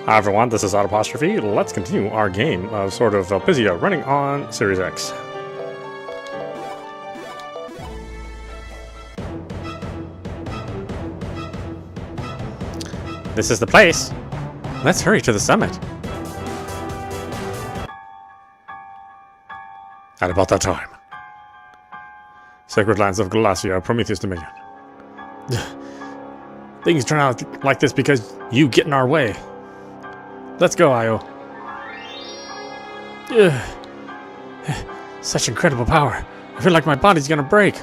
Hi everyone, this is audap. Let's continue our game of Sword of Elpisia running on Series X. This is the place. Let's hurry to the summit. At about that time. Sacred lands of Glacia, Prometheus Dominion. Things turn out like this because you get in our way. Let's go, Io. Such incredible power. I feel like my body's gonna break.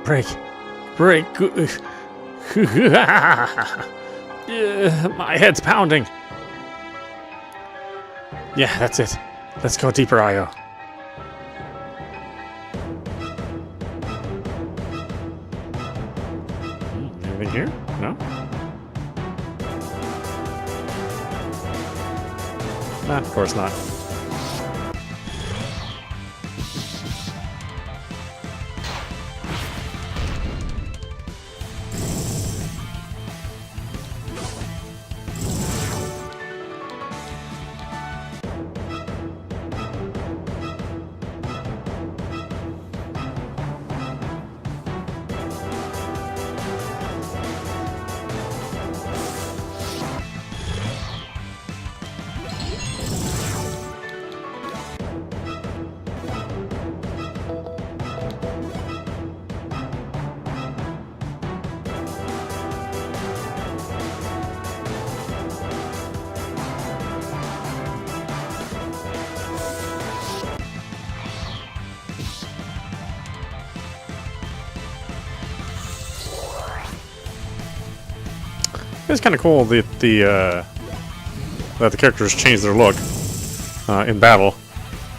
Break. My head's pounding. Yeah, that's it. Let's go deeper, Io. Anything here? No? Nah, of course not. It's kind of cool that the characters change their look in battle,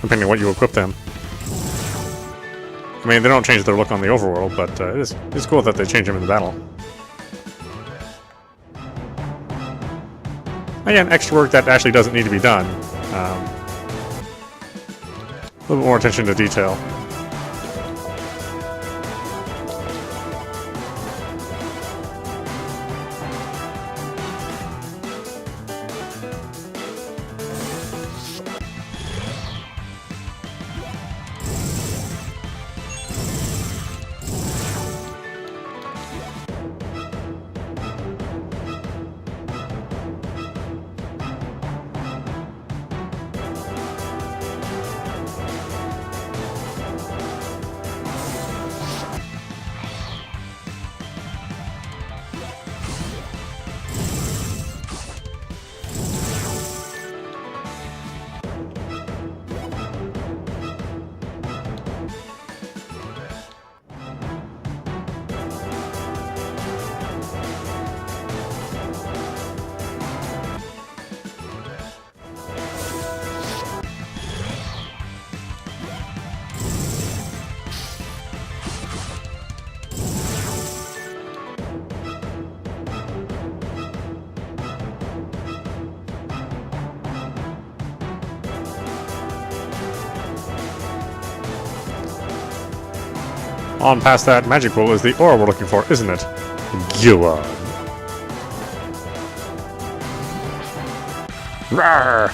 depending on what you equip them. I mean, they don't change their look on the overworld, but it's cool that they change them in the battle. Again, extra work that actually doesn't need to be done. A little bit more attention to detail. On past that magic pool is the aura we're looking for, isn't it? Go on. Rawr!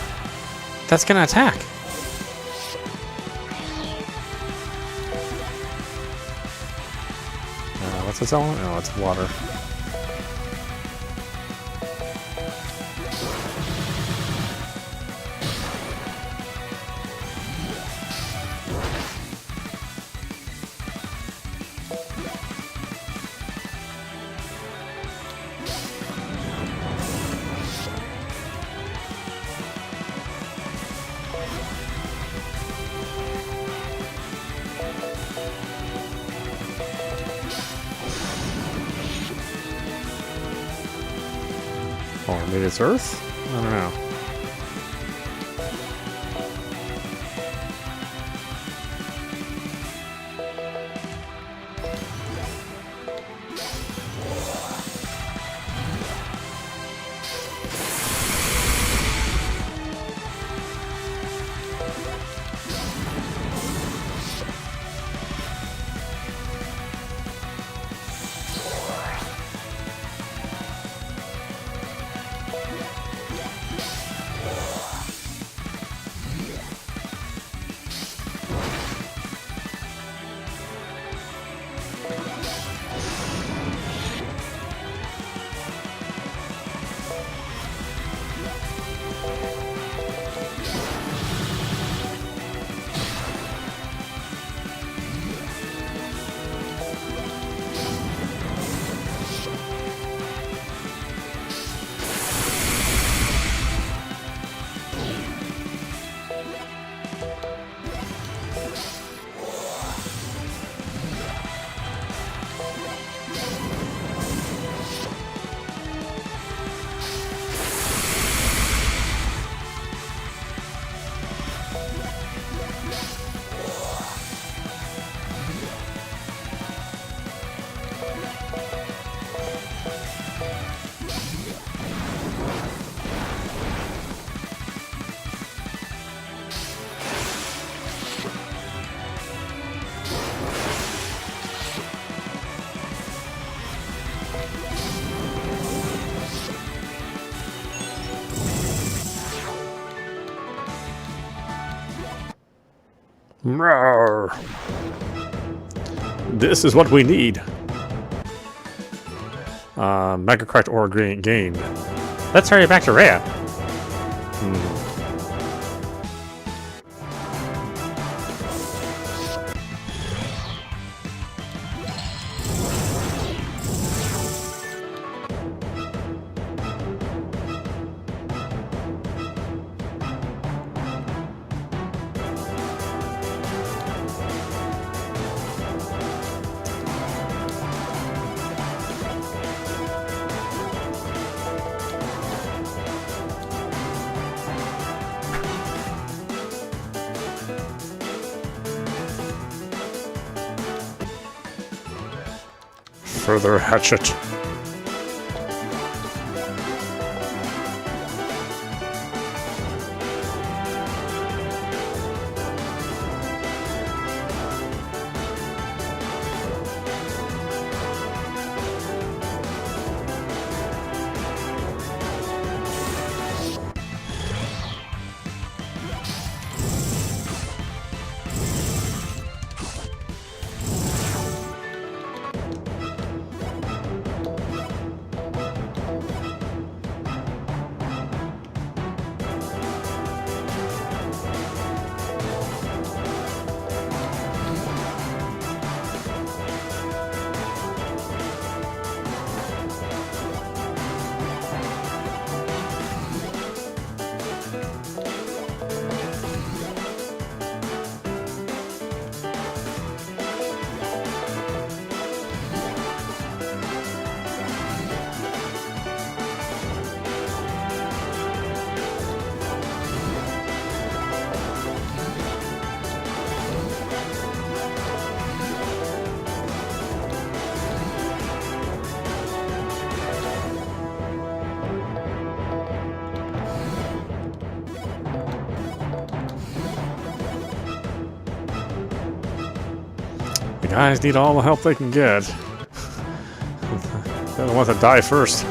That's gonna attack. What's its element? Oh, it's water. Or maybe it's Earth? I don't know. Roar. This is what we need. Mega Correct or gained. Let's hurry back to Rhea. Further hatchet. The guys need all the help they can get. They're the ones that die first.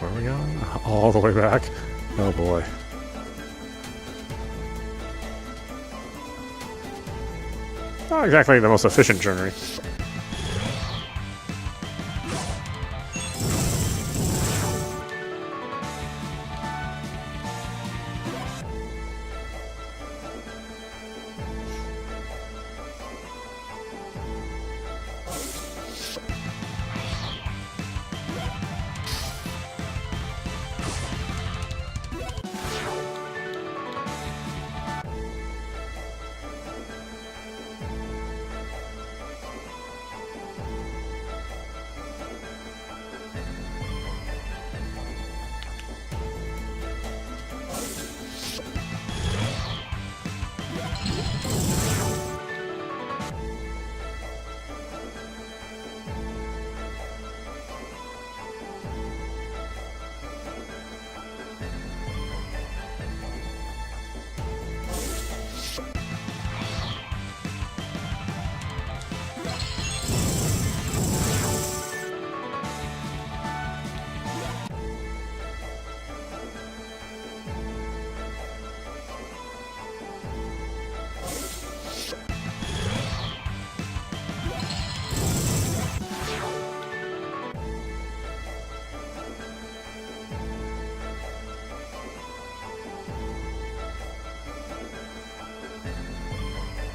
Where are we going? All the way back? Oh boy. Not exactly the most efficient journey.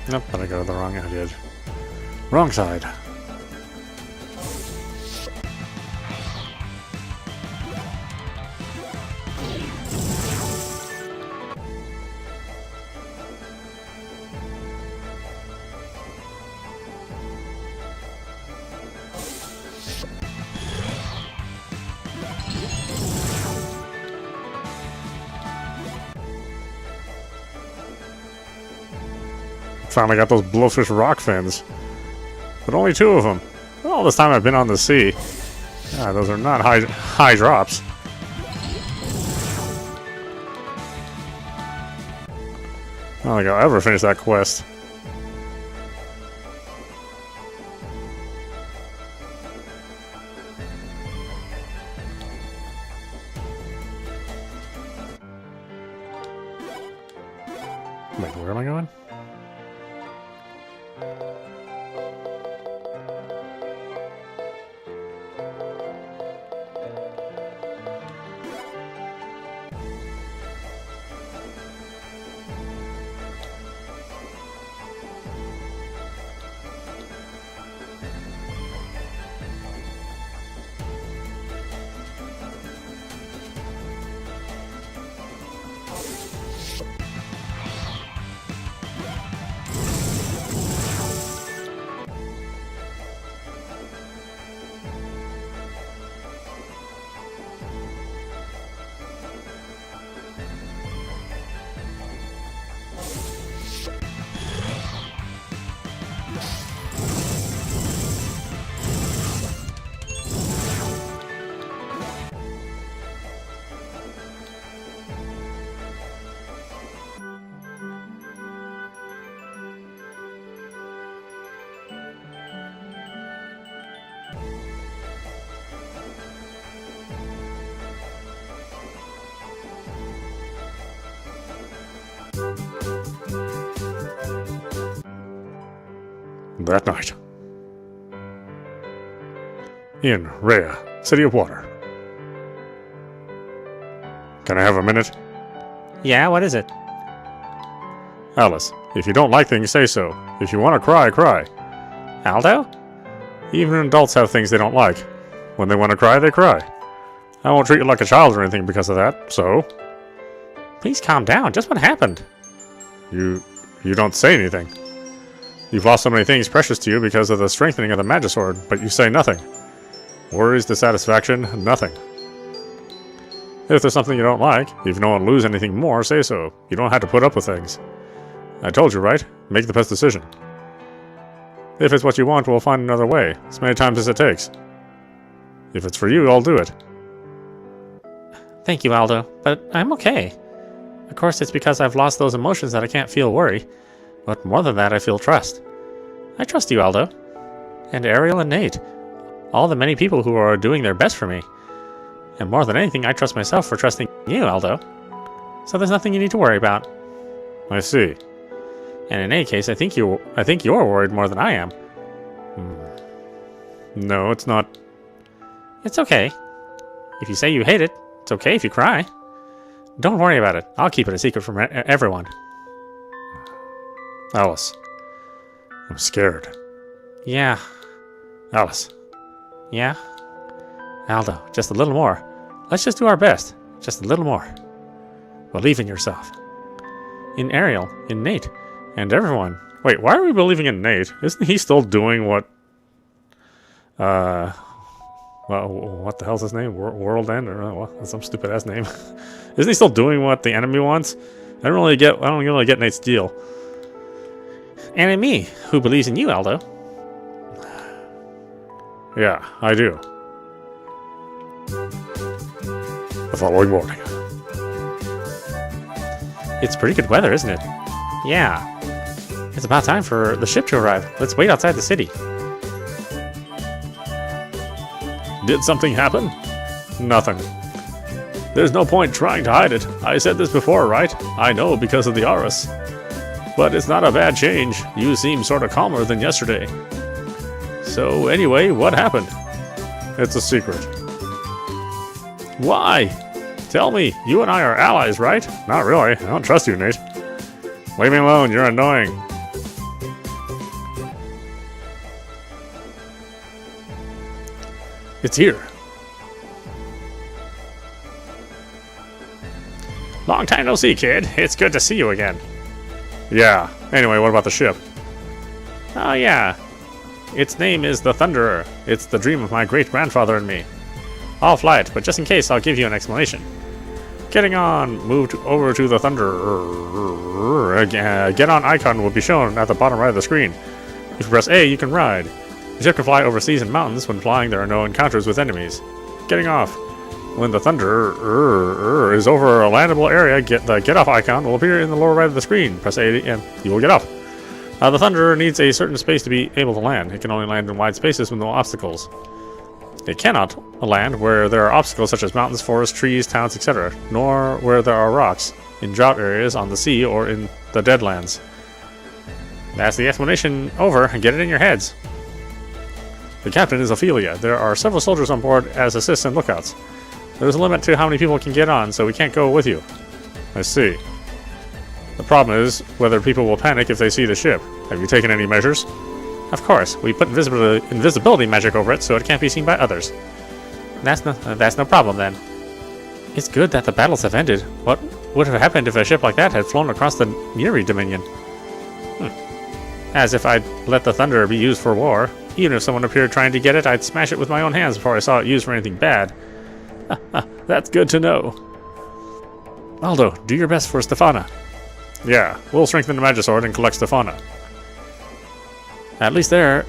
Nope, but I go the wrong edge. Wrong side. Finally got those blowfish rock fins. But only 2 of them. All this time I've been on the sea. Yeah, those are not high drops. I don't think I'll ever finish that quest. Wait, where am I going? That night, in Rhea, City of Water. Can I have a minute? Yeah, what is it? Alice, if you don't like things, say so. If you want to cry, cry. Aldo? Even adults have things they don't like. When they want to cry, they cry. I won't treat you like a child or anything because of that, so... Please calm down. Just what happened? You don't say anything. You've lost so many things precious to you because of the strengthening of the Magisword, but you say nothing. Worries, dissatisfaction, nothing. If there's something you don't like, if you don't want to lose anything more, say so. You don't have to put up with things. I told you, right? Make the best decision. If it's what you want, we'll find another way, as many times as it takes. If it's for you, I'll do it. Thank you, Aldo, but I'm okay. Of course, it's because I've lost those emotions that I can't feel worry. But more than that, I feel trust. I trust you, Aldo. And Ariel and Nate. All the many people who are doing their best for me. And more than anything, I trust myself for trusting you, Aldo. So there's nothing you need to worry about. I see. And in any case, I think you're worried more than I am. No, it's not. It's okay. If you say you hate it, it's okay if you cry. Don't worry about it. I'll keep it a secret from everyone. Alice. I'm scared. Yeah. Alice. Yeah? Aldo, just a little more. Let's just do our best. Just a little more. Believe in yourself. In Ariel, in Nate, and everyone. Wait, why are we believing in Nate? Isn't he still doing what... well, what the hell's his name? World End? Or what? Some stupid-ass name. Isn't he still doing what the enemy wants? I don't really get Nate's deal. And in me, who believes in you, Aldo. Yeah, I do. The following morning. It's pretty good weather, isn't it? Yeah. It's about time for the ship to arrive. Let's wait outside the city. Did something happen? Nothing. There's no point trying to hide it. I said this before, right? I know because of the Aurus. But it's not a bad change. You seem sort of calmer than yesterday. So anyway, what happened? It's a secret. Why? Tell me, you and I are allies, right? Not really. I don't trust you, Nate. Leave me alone, you're annoying. It's here. Long time no see, kid. It's good to see you again. Yeah. Anyway, what about the ship? Oh, yeah. Its name is the Thunderer. It's the dream of my great-grandfather and me. I'll fly it, but just in case, I'll give you an explanation. Getting on. Move over to the Thunderer. Get on icon will be shown at the bottom right of the screen. If you press A, you can ride. The ship can fly over seas and mountains. When flying, there are no encounters with enemies. Getting off. When the Thunderer is over a landable area, the get off icon will appear in the lower right of the screen. Press A and you will get off. The Thunderer needs a certain space to be able to land. It can only land in wide spaces with no obstacles. It cannot land where there are obstacles such as mountains, forests, trees, towns, etc., nor where there are rocks, in drought areas, on the sea, or in the Deadlands. That's the explanation over, and get it in your heads. The captain is Ophelia. There are several soldiers on board as assists and lookouts. There's a limit to how many people can get on, so we can't go with you. I see. The problem is whether people will panic if they see the ship. Have you taken any measures? Of course, we put invisibility magic over it so it can't be seen by others. That's no problem then. It's good that the battles have ended. What would have happened if a ship like that had flown across the Neri Dominion? As if I'd let the Thunderer be used for war. Even if someone appeared trying to get it, I'd smash it with my own hands before I saw it used for anything bad. That's good to know. Aldo, do your best for Stefana. Yeah, we'll strengthen the Magisword and collect Stefana. At least there,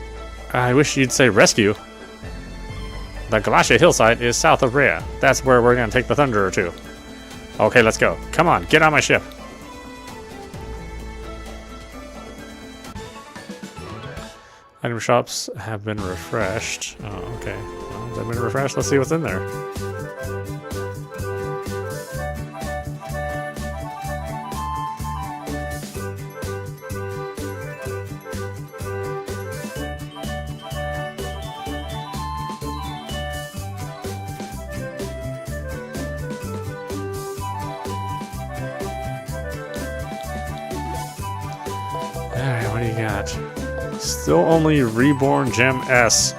I wish you'd say rescue. The Galatia hillside is south of Rhea. That's where we're going to take the Thunderer to. Okay, let's go. Come on, get on my ship. Item shops have been refreshed. Oh, okay. Well, they've been refreshed. Let's see what's in there. Alright, what do you got? Still only Reborn Gem S.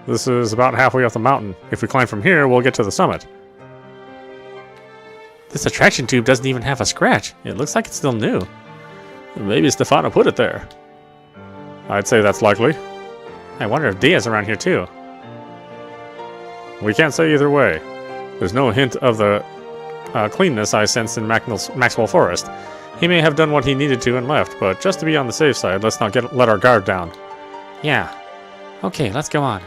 This is about halfway up the mountain. If we climb from here, we'll get to the summit. This attraction tube doesn't even have a scratch. It looks like it's still new. Maybe Stefano put it there. I'd say that's likely. I wonder if Dia's around here too. We can't say either way. There's no hint of the cleanness I sensed in Maxwell Forest. He may have done what he needed to and left, but just to be on the safe side, let's not let our guard down. Yeah. Okay, let's go on.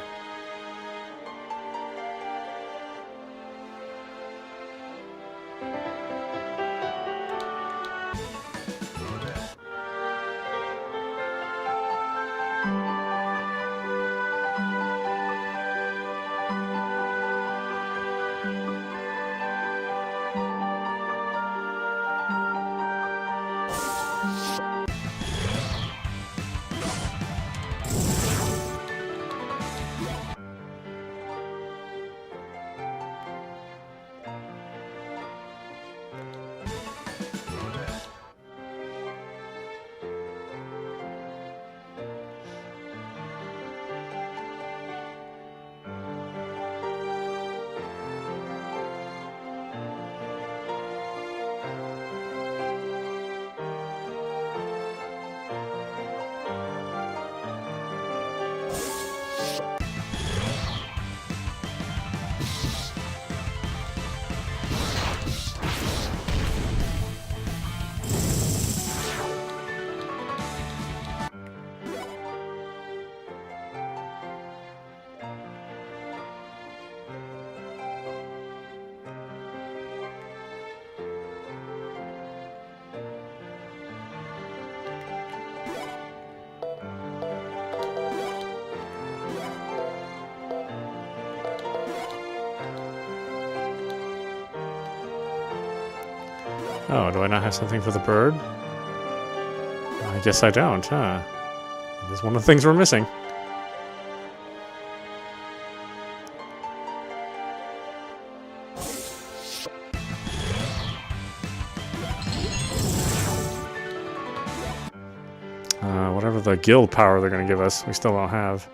Oh, do I not have something for the bird? I guess I don't, huh? That's one of the things we're missing. Whatever the guild power they're going to give us, we still don't have.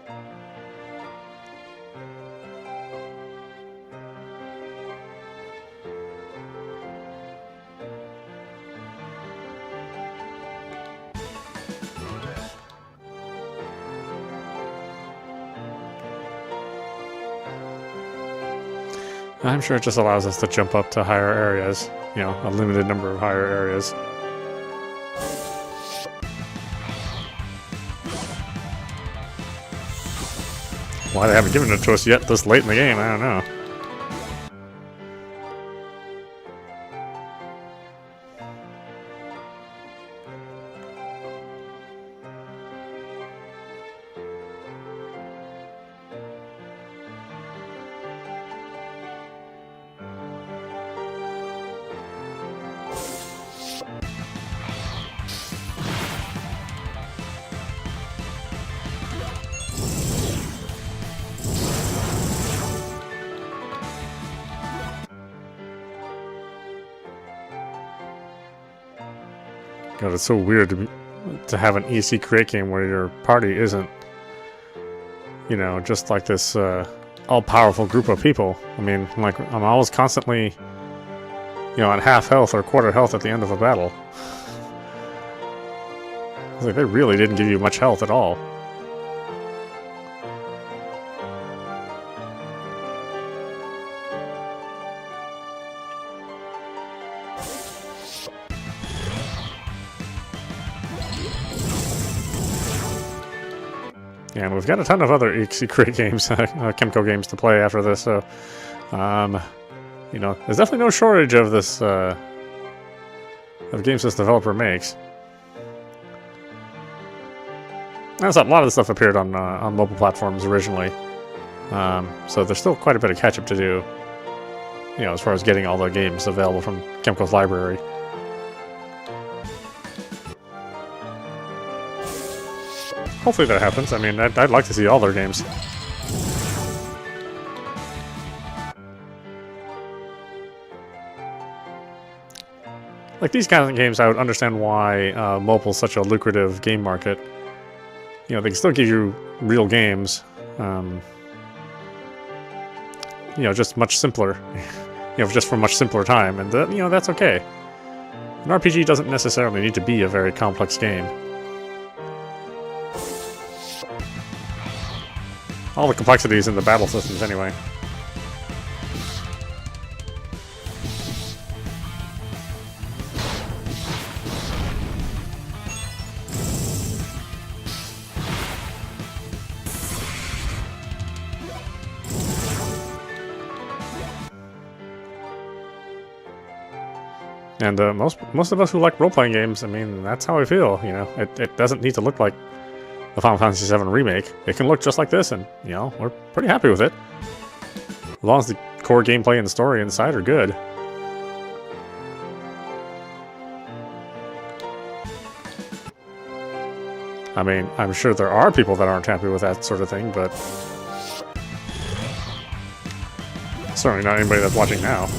I'm sure it just allows us to jump up to higher areas. You know, a limited number of higher areas. Why they haven't given it to us yet this late in the game, I don't know. God, it's so weird to have an EC create game where your party isn't, you know, just like this all-powerful group of people. I mean, like, I'm always constantly, you know, at half health or quarter health at the end of a battle. It's like they really didn't give you much health at all. And we've got a ton of other EC-Create games, Chemco games to play after this, so, you know, there's definitely no shortage of this, of games this developer makes. And a lot of the stuff appeared on mobile platforms originally, so there's still quite a bit of catch-up to do, you know, as far as getting all the games available from Chemco's library. Hopefully that happens. I mean, I'd like to see all their games. Like these kinds of games, I would understand why mobile's such a lucrative game market. You know, they can still give you real games. You know, just much simpler. You know, just for much simpler time, and you know, that's okay. An RPG doesn't necessarily need to be a very complex game. All the complexities in the battle systems, anyway. And most of us who like role-playing games, I mean, that's how I feel. You know, it doesn't need to look like the Final Fantasy VII Remake. It can look just like this, and, you know, we're pretty happy with it. As long as the core gameplay and the story inside are good. I mean, I'm sure there are people that aren't happy with that sort of thing, but certainly not anybody that's watching now.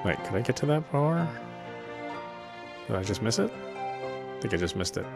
Wait, could I get to that bar? Did I just miss it? I think I just missed it.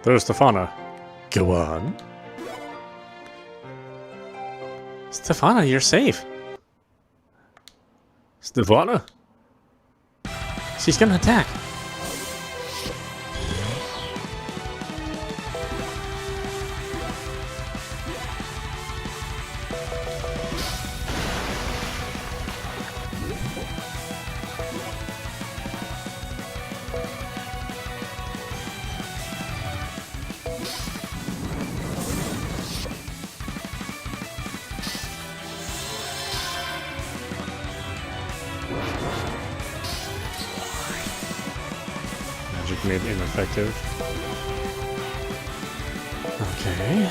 There's Stefana. Go on. Stefana, you're safe. Stefana? She's gonna attack. Magic made ineffective. Okay.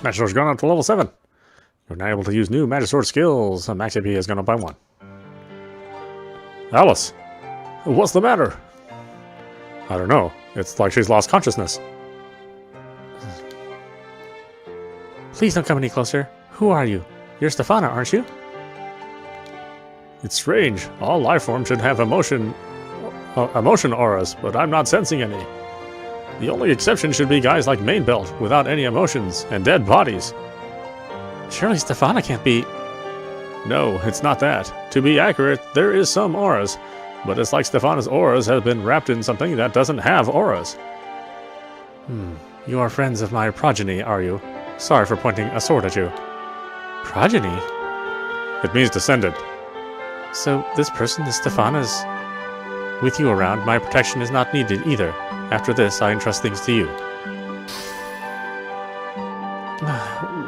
Magisor's gone up to level 7. You're now able to use new Magisword skills. Max AP has gone up by 1. Alice! What's the matter? I don't know. It's like she's lost consciousness. Please don't come any closer. Who are you? You're Stefana, aren't you? It's strange. All life forms should have emotion auras, but I'm not sensing any. The only exception should be guys like Mainbelt, without any emotions, and dead bodies. Surely Stefana can't be... No, it's not that. To be accurate, there is some auras, but it's like Stefana's auras have been wrapped in something that doesn't have auras. You are friends of my progeny, are you? Sorry for pointing a sword at you. Progeny? It means descendant. So this person, this Stefana's with you around, my protection is not needed either. After this, I entrust things to you.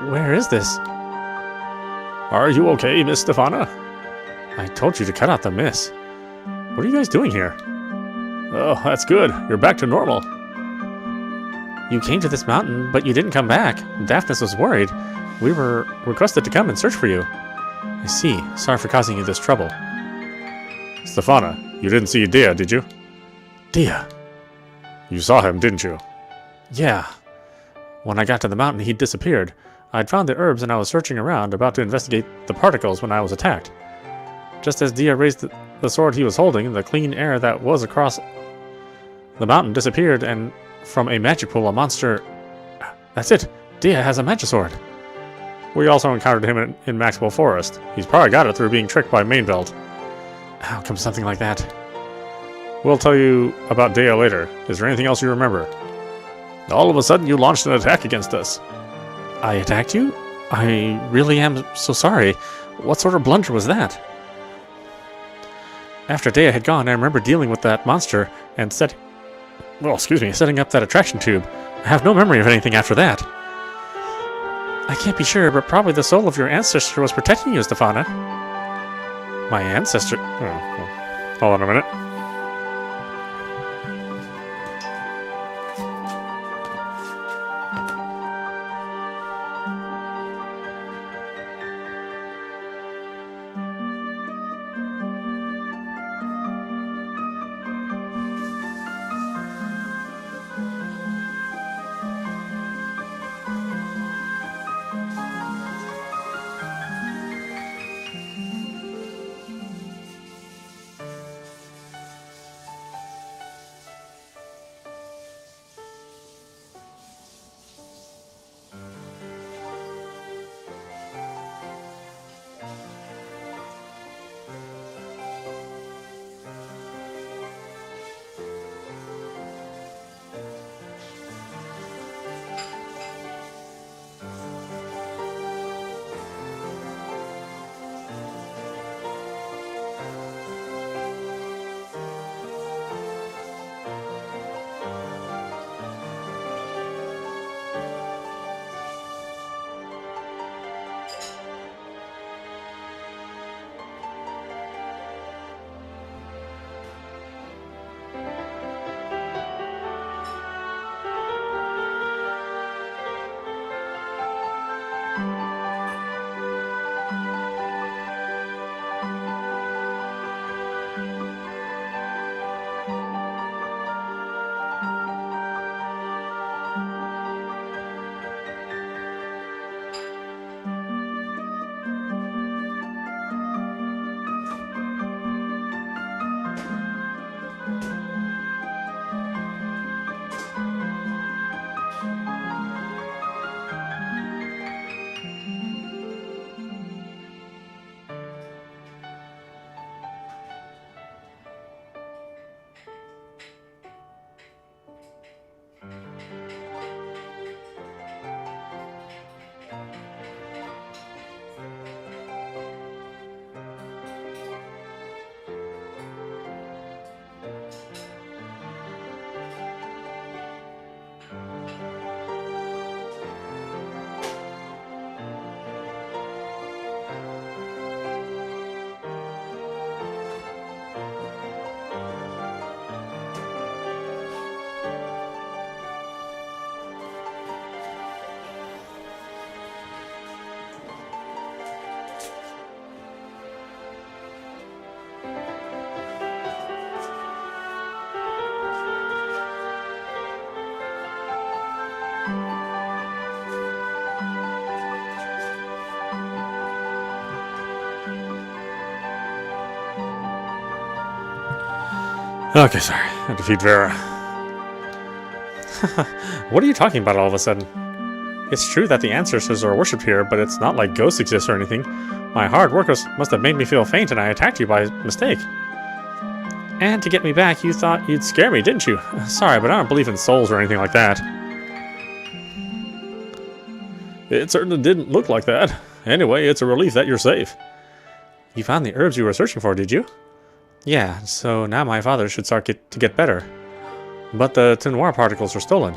Where is this? Are you okay, Miss Stefana? I told you to cut out the miss. What are you guys doing here? Oh, that's good. You're back to normal. You came to this mountain, but you didn't come back. Daphnis was worried. We were requested to come and search for you. I see. Sorry for causing you this trouble. Stefana, you didn't see Dia, did you? Dia. You saw him, didn't you? Yeah. When I got to the mountain, he'd disappeared. I'd found the herbs and I was searching around, about to investigate the particles when I was attacked. Just as Dia raised the sword he was holding, the clean air that was across the mountain disappeared, and from a magic pool, a monster... That's it! Dia has a magic sword! We also encountered him in Maxwell Forest. He's probably got it through being tricked by Mainveld. How come something like that? We'll tell you about Dia later. Is there anything else you remember? All of a sudden, you launched an attack against us. I attacked you? I really am so sorry. What sort of blunder was that? After Dia had gone, I remember dealing with that monster and setting up that attraction tube. I have no memory of anything after that. I can't be sure, but probably the soul of your ancestor was protecting you, Stefana. My ancestor? Oh, hold on a minute. Okay, sorry. I defeat Vera. What are you talking about all of a sudden? It's true that the ancestors are worshipped here, but it's not like ghosts exist or anything. My hard work must have made me feel faint and I attacked you by mistake. And to get me back, you thought you'd scare me, didn't you? Sorry, but I don't believe in souls or anything like that. It certainly didn't look like that. Anyway, it's a relief that you're safe. You found the herbs you were searching for, did you? Yeah, so now my father should start to get better. But the Tenoir particles are stolen.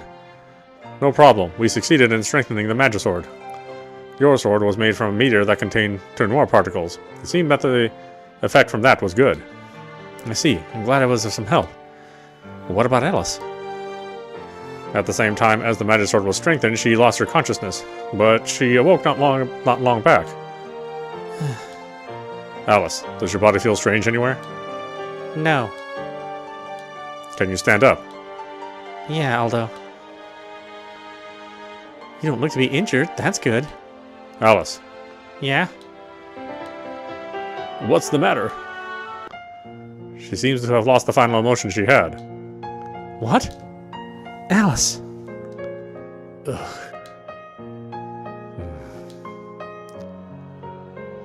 No problem. We succeeded in strengthening the Magisword. Your sword was made from a meteor that contained Tenoir particles. It seemed that the effect from that was good. I see. I'm glad I was of some help. But what about Alice? At the same time as the Magisword was strengthened, she lost her consciousness, but she awoke not long back. Alice, does your body feel strange anywhere? No. Can you stand up? Yeah, Aldo. You don't look to be injured. That's good. Alice. Yeah? What's the matter? She seems to have lost the final emotion she had. What? Alice. Ugh.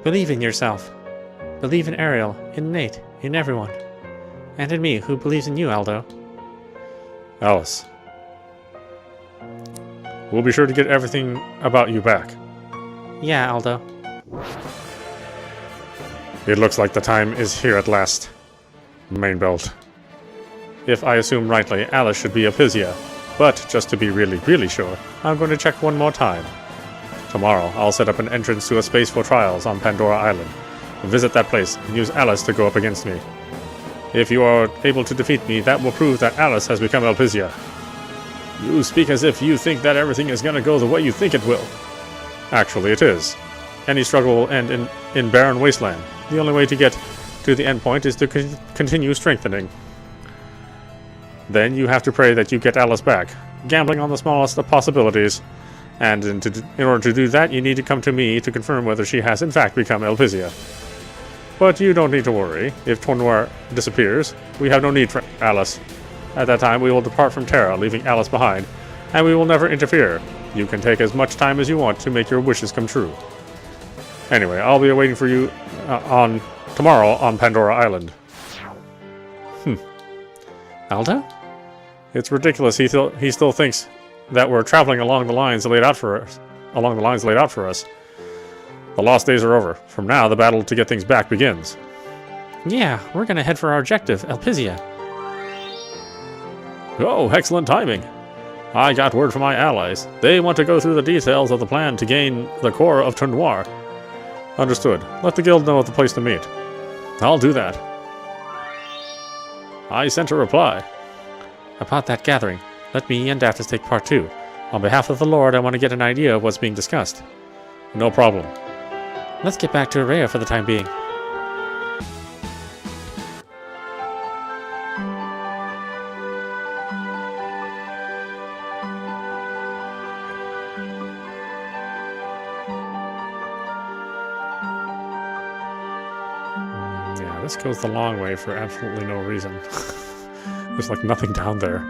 Believe in yourself. Believe in Ariel, in Nate, in everyone. And in me, who believes in you, Aldo. Alice. We'll be sure to get everything about you back. Yeah, Aldo. It looks like the time is here at last. Main belt. If I assume rightly, Alice should be Elpisia. But just to be really sure, I'm going to check one more time. Tomorrow, I'll set up an entrance to a space for trials on Pandora Island. Visit that place and use Alice to go up against me. If you are able to defeat me, that will prove that Alice has become Elpisia. You speak as if you think that everything is going to go the way you think it will. Actually, it is. Any struggle will end in barren wasteland. The only way to get to the end point is to continue strengthening. Then you have to pray that you get Alice back, gambling on the smallest of possibilities. And in order to do that, you need to come to me to confirm whether she has in fact become Elpisia. But you don't need to worry. If Tenoir disappears, we have no need for Alice. At that time, we will depart from Terra, leaving Alice behind, and we will never interfere. You can take as much time as you want to make your wishes come true. Anyway, I'll be waiting for you tomorrow on Pandora Island. Aldo? It's ridiculous. He still thinks that we're traveling along the lines laid out for us. The lost days are over. From now, the battle to get things back begins. Yeah, we're gonna head for our objective, Elpisia. Oh, excellent timing. I got word from my allies. They want to go through the details of the plan to gain the core of Tenoir. Understood. Let the guild know of the place to meet. I'll do that. I sent a reply. About that gathering, let me and Daphnis take part too. On behalf of the Lord, I want to get an idea of what's being discussed. No problem. Let's get back to Araya for the time being. Yeah, this goes the long way for absolutely no reason. There's like nothing down there.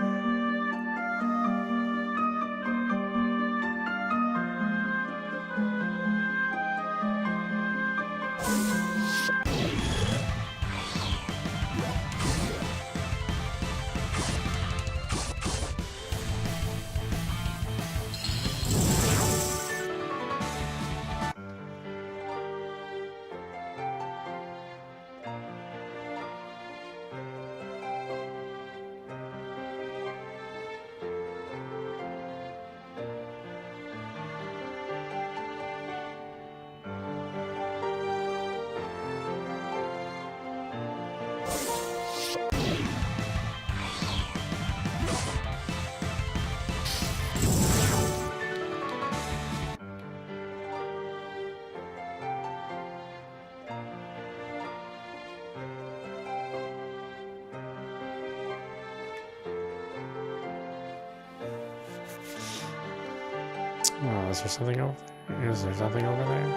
Oh, is there something over there? Is there something over there?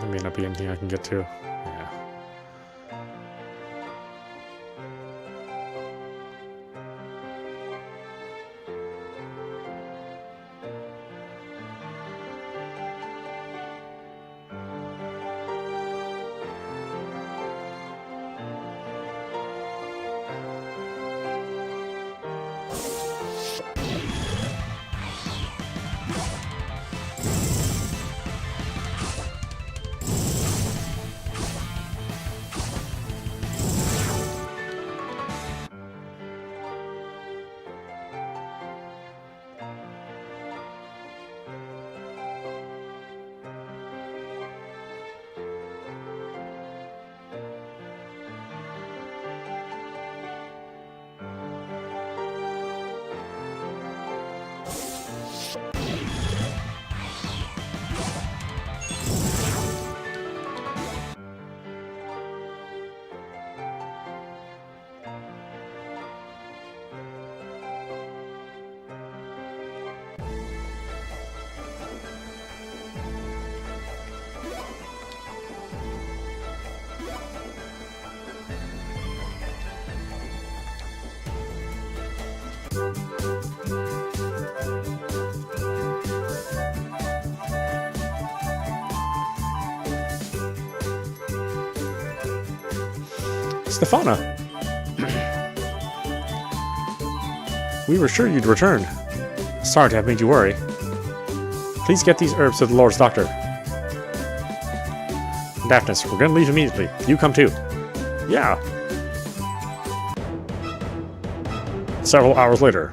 There may not be anything I can get to. Yeah. Stefana! We were sure you'd return. Sorry to have made you worry. Please get these herbs to the Lord's Doctor. Daphnis, we're gonna leave immediately. You come too. Yeah. Several hours later.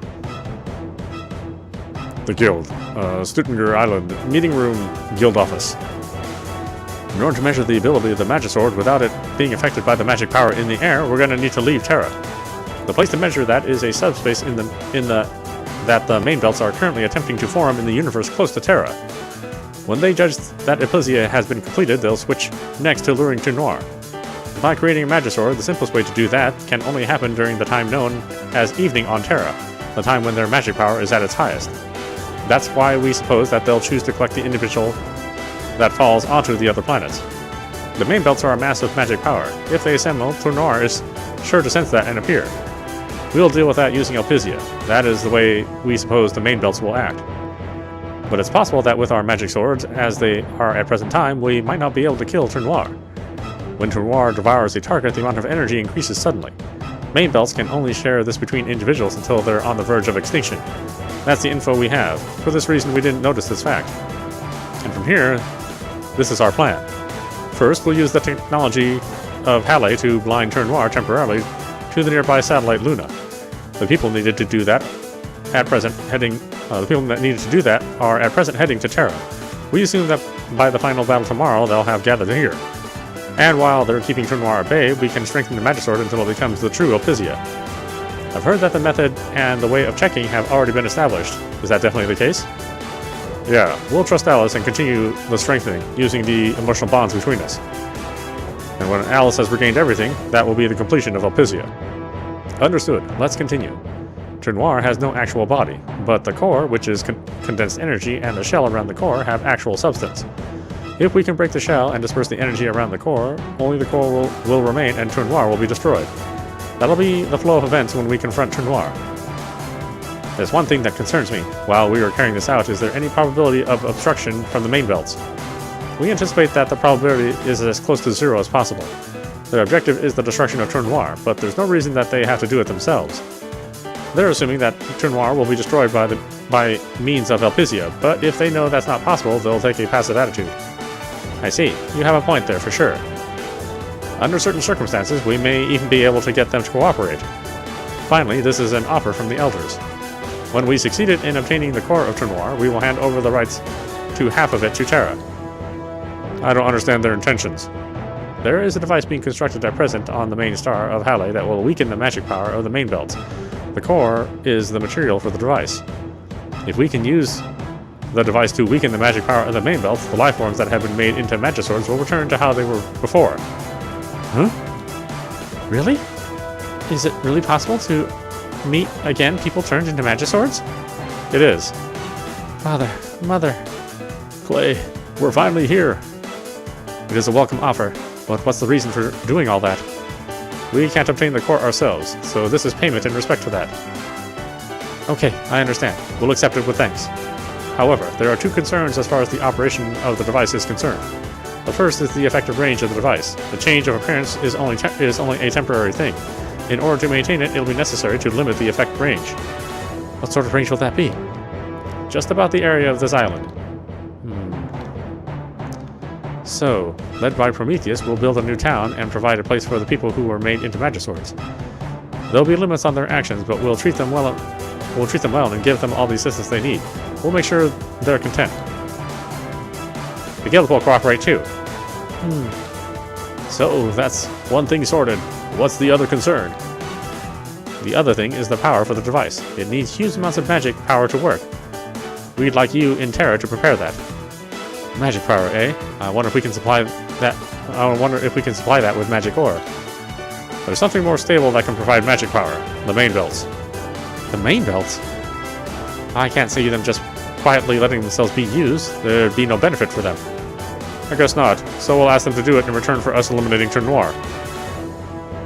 The Guild. Stuttgart Island. Meeting room. Guild office. In order to measure the ability of the Magisword without it being affected by the magic power in the air, we're gonna need to leave Terra. The place to measure that is a subspace that the main belts are currently attempting to form in the universe close to Terra. When they judge that Elpisia has been completed, they'll switch next to luring to Noir. By creating a Magisword, the simplest way to do that can only happen during the time known as evening on Terra, the time when their magic power is at its highest. That's why we suppose that they'll choose to collect the individual that falls onto the other planets. The main belts are a mass of magic power. If they assemble, Noir is sure to sense that and appear. We'll deal with that using Elpisia. That is the way we suppose the main belts will act. But it's possible that with our magic swords, as they are at present time, we might not be able to kill Noir. When Noir devours a target, the amount of energy increases suddenly. Main belts can only share this between individuals until they're on the verge of extinction. That's the info we have. For this reason, we didn't notice this fact. And from here, this is our plan. First, we'll use the technology of Halle to blind Noir temporarily to the nearby satellite Luna. The people needed to do that at present heading. The people that needed to do that are at present heading to Terra. We assume that by the final battle tomorrow, they'll have gathered here. And while they're keeping Noir at bay, we can strengthen the Magisword until it becomes the true Elpisia. I've heard that the method and the way of checking have already been established. Is that definitely the case? Yeah, we'll trust Alice and continue the strengthening, using the emotional bonds between us. And when Alice has regained everything, that will be the completion of Elpisia. Understood. Let's continue. Noir has no actual body, but the core, which is condensed energy, and the shell around the core have actual substance. If we can break the shell and disperse the energy around the core, only the core will remain and Noir will be destroyed. That'll be the flow of events when we confront Noir. There's one thing that concerns me. While we are carrying this out, is there any probability of obstruction from the main belts? We anticipate that the probability is as close to zero as possible. Their objective is the destruction of Noir, but there's no reason that they have to do it themselves. They're assuming that Noir will be destroyed by means of Elpisia, but if they know that's not possible, they'll take a passive attitude. I see. You have a point there for sure. Under certain circumstances, we may even be able to get them to cooperate. Finally, this is an offer from the Elders. When we succeeded in obtaining the core of Noir, we will hand over the rights to half of it to Terra. I don't understand their intentions. There is a device being constructed at present on the main star of Halle that will weaken the magic power of the main belts. The core is the material for the device. If we can use the device to weaken the magic power of the main belts, the life forms that have been made into Magiswords will return to how they were before. Huh? Really? Is it really possible to meet again people turned into Magiswords? It is. Father, Mother. Clay, we're finally here. It is a welcome offer, but what's the reason for doing all that? We can't obtain the core ourselves, so this is payment in respect to that. Okay, I understand. We'll accept it with thanks. However, there are two concerns as far as the operation of the device is concerned. The first is the effective range of the device. The change of appearance is only a temporary thing. In order to maintain it, it'll be necessary to limit the effect range. What sort of range will that be? Just about the area of this island. So, led by Prometheus, we'll build a new town and provide a place for the people who were made into Magiswords. There'll be limits on their actions, but we'll treat them well and give them all the assistance they need. We'll make sure they're content. The guild will cooperate too. So, that's one thing sorted. What's the other concern? The other thing is the power for the device. It needs huge amounts of magic power to work. We'd like you in Terra to prepare that. Magic power, eh? I wonder if we can supply that with magic ore. There's something more stable that can provide magic power. The main belts. The main belts? I can't see them just quietly letting themselves be used. There'd be no benefit for them. I guess not. So we'll ask them to do it in return for us eliminating Noir.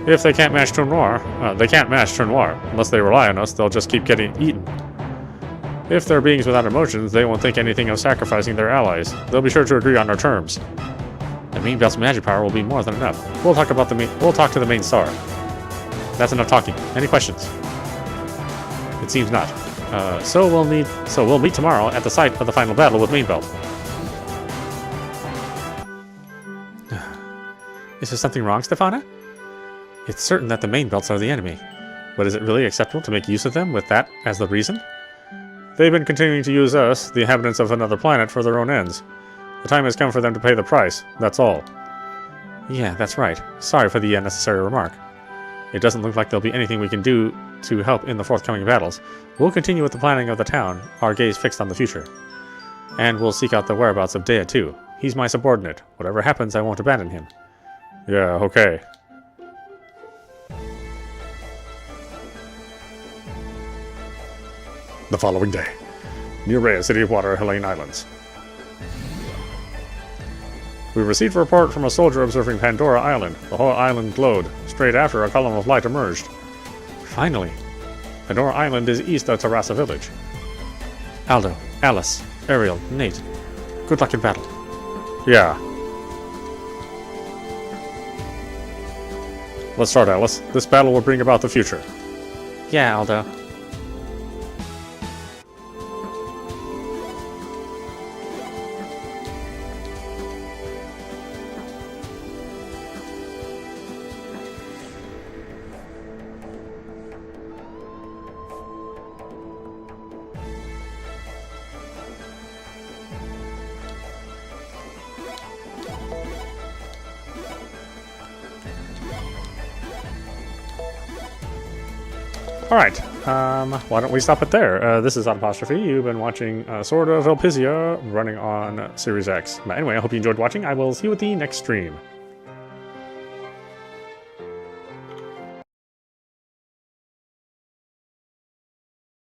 If they can't match they can't match Tournoir. Unless they rely on us, they'll just keep getting eaten. If they're beings without emotions, they won't think anything of sacrificing their allies. They'll be sure to agree on our terms. The main belt's magic power will be more than enough. We'll talk to the main star. That's enough talking. Any questions? It seems not. So we'll meet tomorrow at the site of the final battle with main belt. Is there something wrong, Stefana? It's certain that the main belts are the enemy. But is it really acceptable to make use of them with that as the reason? They've been continuing to use us, the inhabitants of another planet, for their own ends. The time has come for them to pay the price, that's all. Yeah, that's right. Sorry for the unnecessary remark. It doesn't look like there'll be anything we can do to help in the forthcoming battles. We'll continue with the planning of the town, our gaze fixed on the future. And we'll seek out the whereabouts of Dea too. He's my subordinate. Whatever happens, I won't abandon him. Yeah, okay. The following day, near Rhea, City of Water, Helene Islands. We received a report from a soldier observing Pandora Island. The whole island glowed. Straight after, a column of light emerged. Finally. Pandora Island is east of Terrassa Village. Aldo, Alice, Ariel, Nate. Good luck in battle. Yeah. Let's start, Alice. This battle will bring about the future. Yeah, Aldo. Alright, why don't we stop it there? This is audap. You've been watching Sword of Elpisia running on Series X. But anyway, I hope you enjoyed watching. I will see you at the next stream.